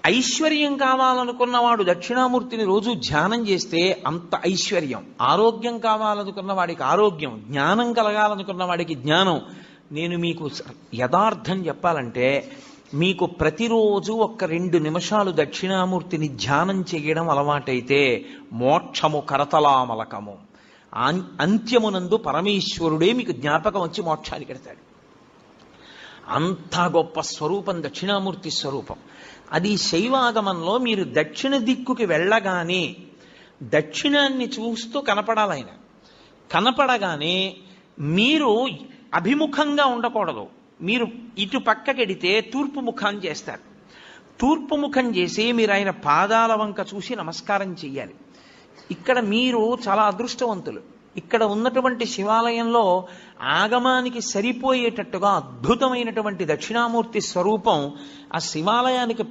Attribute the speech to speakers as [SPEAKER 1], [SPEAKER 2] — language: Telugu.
[SPEAKER 1] ఐశ్వర్యం కావాలనుకున్నవాడు దక్షిణామూర్తిని రోజు ధ్యానం చేస్తే అంత ఐశ్వర్యం. ఆరోగ్యం కావాలనుకున్న వాడికి ఆరోగ్యం, జ్ఞానం కలగాలనుకున్న వాడికి జ్ఞానం. నేను మీకు యథార్థం చెప్పాలంటే, మీకు ప్రతిరోజు ఒక్క 2 నిమిషాలు దక్షిణామూర్తిని ధ్యానం చేయడం అలవాటైతే మోక్షము కరతలామలకము, అంత్యమునందు పరమేశ్వరుడే మీకు జ్ఞాపకం వచ్చి మోక్షానికి ఎడతాడు. అంత గొప్ప స్వరూపం దక్షిణామూర్తి స్వరూపం. అది శైవాగమంలో మీరు దక్షిణ దిక్కుకి వెళ్ళగానే దక్షిణాన్ని చూస్తూ కనపడాలయన. కనపడగానే మీరు అభిముఖంగా ఉండకూడదు. మీరు ఇటు పక్కకెడితే తూర్పు ముఖం చేస్తారు. తూర్పు ముఖం చేసి మీరు ఆయన పాదాల వంక చూసి నమస్కారం చెయ్యాలి. ఇక్కడ మీరు చాలా అదృష్టవంతులు. ఇక్కడ ఉన్నటువంటి శివాలయంలో ఆగమానికి సరిపోయేటట్టుగా అద్భుతమైనటువంటి దక్షిణామూర్తి స్వరూపం ఆ శివాలయానికి